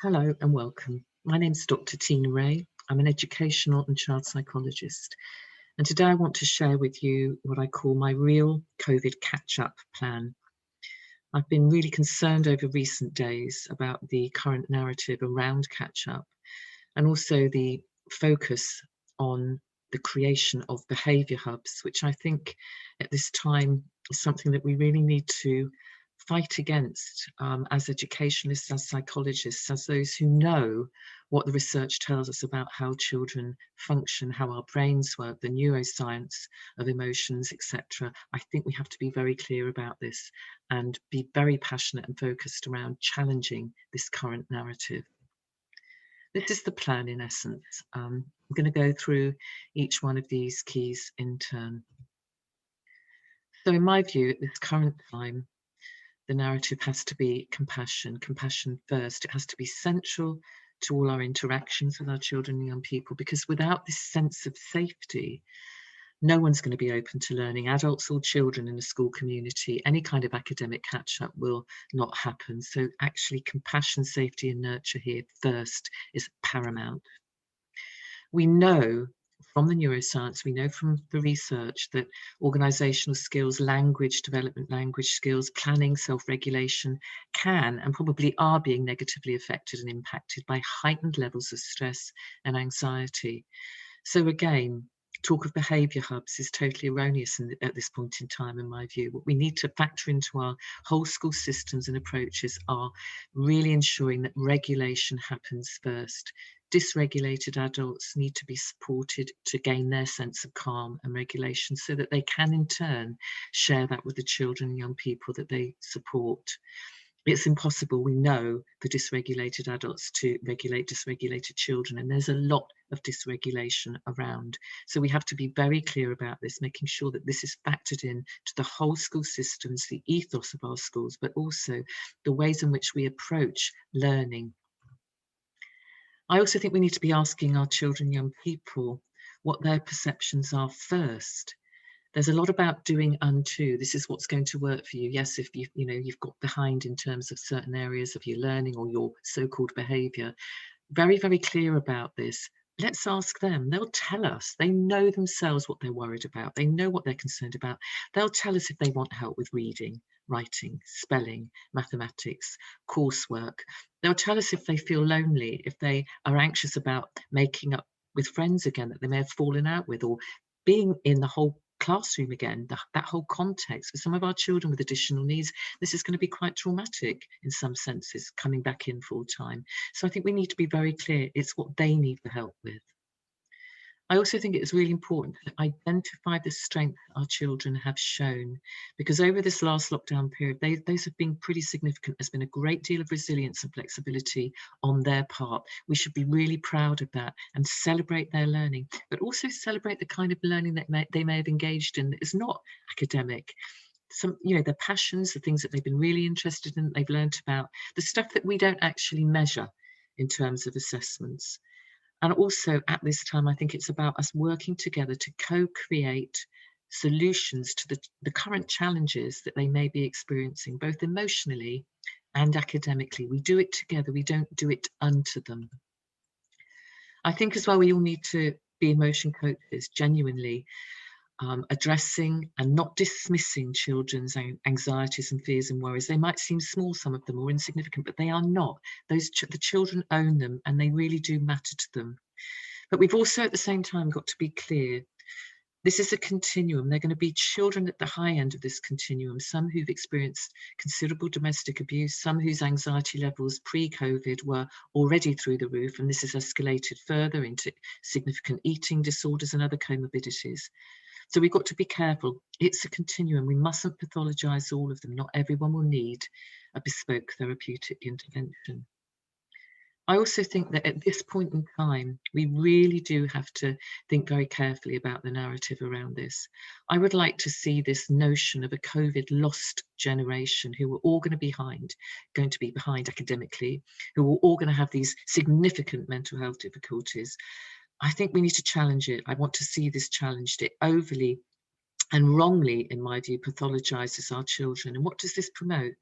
Hello and welcome. My name is Dr. Tina Ray. I'm an educational and child psychologist. And today I want to share with you what I call my real COVID catch-up plan. I've been really concerned over recent days about the current narrative around catch-up and also the focus on the creation of behaviour hubs, which I think at this time is something that we really need to fight against as educationalists, as psychologists, as those who know what the research tells us about how children function, how our brains work, the neuroscience of emotions, etc. I think we have to be very clear about this and be very passionate and focused around challenging this current narrative. This is the plan in essence. I'm going to go through each one of these keys in turn. So in my view, at this current time, the narrative has to be compassion, compassion first. It has to be central to all our interactions with our children and young people, because without this sense of safety, no one's going to be open to learning. Adults or children in a school community, any kind of academic catch-up will not happen. So actually compassion, safety and nurture here first is paramount. We know from the neuroscience, we know from the research that organizational skills, language development, language skills, planning, self-regulation can and probably are being negatively affected and impacted by heightened levels of stress and anxiety. So again, talk of behaviour hubs is totally erroneous at this point in time, in my view. What we need to factor into our whole school systems and approaches are really ensuring that regulation happens first. Dysregulated adults need to be supported to gain their sense of calm and regulation so that they can in turn share that with the children and young people that they support. It's impossible, we know, for dysregulated adults to regulate dysregulated children, and there's a lot of dysregulation around. So we have to be very clear about this, making sure that this is factored in to the whole school systems, the ethos of our schools, but also the ways in which we approach learning. I also think we need to be asking our children, young people, what their perceptions are first. There's a lot about doing unto. This is what's going to work for you. Yes, if you've got behind in terms of certain areas of your learning or your so-called behavior, very, very clear about this. Let's ask them. They'll tell us. They know themselves what they're worried about. They know what they're concerned about. They'll tell us if they want help with reading, writing, spelling, mathematics, coursework. They'll tell us if they feel lonely, if they are anxious about making up with friends again that they may have fallen out with, or being in the whole classroom again, that whole context. For some of our children with additional needs, this is going to be quite traumatic in some senses, coming back in full time. So I think we need to be very clear, it's what they need the help with. I also think it's really important to identify the strength our children have shown, because over this last lockdown period, those have been pretty significant. There's been a great deal of resilience and flexibility on their part. We should be really proud of that and celebrate their learning, but also celebrate the kind of learning that they may have engaged in that is not academic. Their passions, the things that they've been really interested in, they've learnt about, the stuff that we don't actually measure in terms of assessments. And also at this time, I think it's about us working together to co-create solutions to the current challenges that they may be experiencing, both emotionally and academically. We do it together, we don't do it unto them. I think as well, we all need to be emotion coaches, genuinely addressing and not dismissing children's anxieties and fears and worries. They might seem small, some of them, or insignificant, but they are not. The children own them and they really do matter to them. But we've also at the same time got to be clear, this is a continuum. They're going to be children at the high end of this continuum, some who've experienced considerable domestic abuse, some whose anxiety levels pre-COVID were already through the roof, and this has escalated further into significant eating disorders and other comorbidities. So we've got to be careful. It's a continuum. We mustn't pathologise all of them. Not everyone will need a bespoke therapeutic intervention. I also think that at this point in time, we really do have to think very carefully about the narrative around this. I would like to see this notion of a COVID lost generation who are all going to be behind academically, who are all going to have these significant mental health difficulties. I think we need to challenge it. I want to see this challenged. It overly and wrongly, in my view, pathologizes our children. And what does this promote?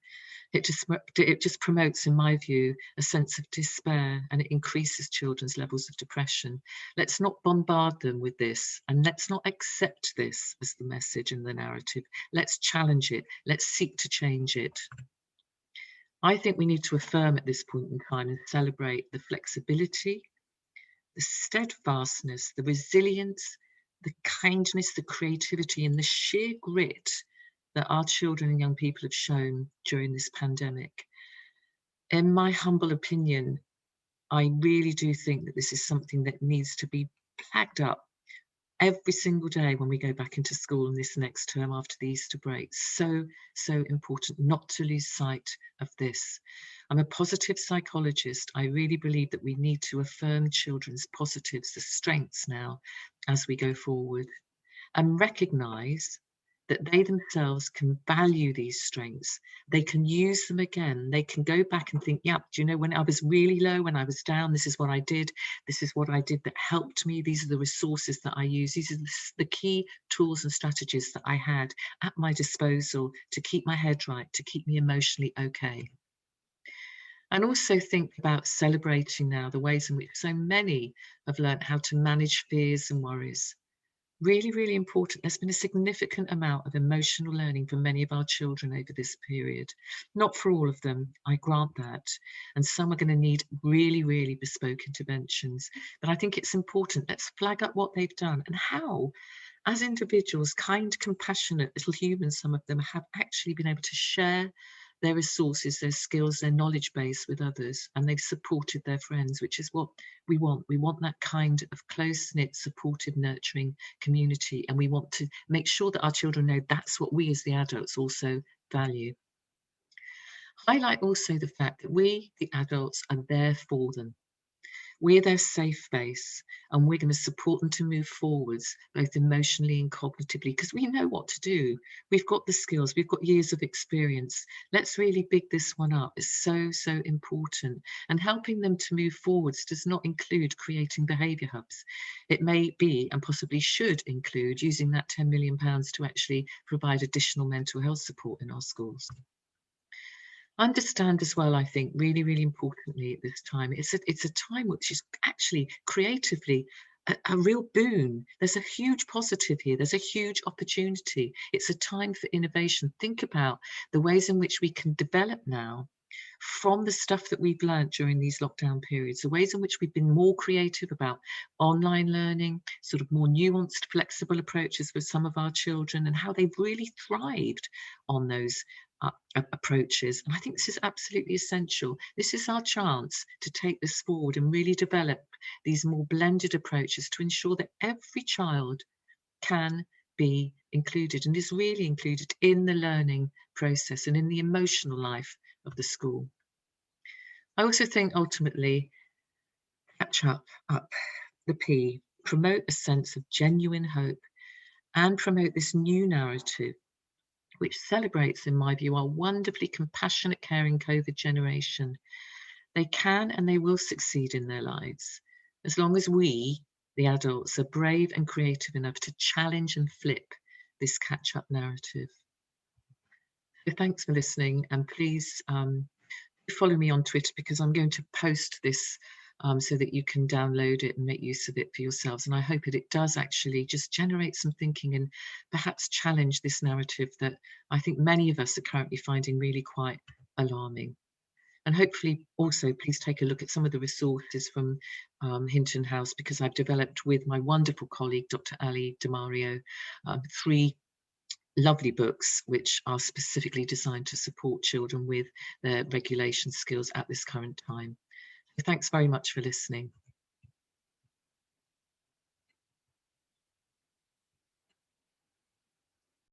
It just promotes, in my view, a sense of despair, and it increases children's levels of depression. Let's not bombard them with this, and let's not accept this as the message and the narrative. Let's challenge it. Let's seek to change it. I think we need to affirm at this point in time and celebrate the flexibility, the steadfastness, the resilience, the kindness, the creativity, and the sheer grit that our children and young people have shown during this pandemic. In my humble opinion, I really do think that this is something that needs to be flagged up every single day when we go back into school in this next term after the Easter break. So important not to lose sight of this. I'm a positive psychologist. I really believe that we need to affirm children's positives, the strengths now, as we go forward, and recognise that they themselves can value these strengths. They can use them again. They can go back and think, yeah, do you know, when I was really low, when I was down, this is what I did. This is what I did that helped me. These are the resources that I use. These are the key tools and strategies that I had at my disposal to keep my head right, to keep me emotionally okay. And also think about celebrating now the ways in which so many have learnt how to manage fears and worries. Really, really important. There's been a significant amount of emotional learning for many of our children over this period. Not for all of them, I grant that. And some are going to need really, really bespoke interventions. But I think it's important. Let's flag up what they've done and how, as individuals, kind, compassionate little humans, some of them have actually been able to share their resources, their skills, their knowledge base with others, and they've supported their friends, which is what we want. We want that kind of close-knit, supportive, nurturing community, and we want to make sure that our children know that's what we as the adults also value. Highlight also the fact that we, the adults, are there for them. We're their safe space, and we're going to support them to move forwards, both emotionally and cognitively, because we know what to do. We've got the skills, we've got years of experience. Let's really big this one up. It's so important. And helping them to move forwards does not include creating behaviour hubs. It may be, and possibly should include, using that £10 million to actually provide additional mental health support in our schools. Understand as well, I think, really, really importantly at this time, it's a time which is actually creatively a real boon. There's a huge positive here. There's a huge opportunity. It's a time for innovation. Think about the ways in which we can develop now from the stuff that we've learned during these lockdown periods, the ways in which we've been more creative about online learning, sort of more nuanced, flexible approaches with some of our children, and how they've really thrived on those approaches. And I think this is absolutely essential. This is our chance to take this forward and really develop these more blended approaches to ensure that every child can be included and is really included in the learning process and in the emotional life of the school. I also think ultimately, catch up, the P, promote a sense of genuine hope and promote this new narrative which celebrates, in my view, our wonderfully compassionate, caring COVID generation. They can and they will succeed in their lives, as long as we, the adults, are brave and creative enough to challenge and flip this catch-up narrative. So thanks for listening, and please follow me on Twitter, because I'm going to post this so that you can download it and make use of it for yourselves. And I hope that it does actually just generate some thinking and perhaps challenge this narrative that I think many of us are currently finding really quite alarming. And hopefully also please take a look at some of the resources from Hinton House, because I've developed with my wonderful colleague, Dr. Ali Demario, 3 lovely books which are specifically designed to support children with their regulation skills at this current time. So thanks very much for listening.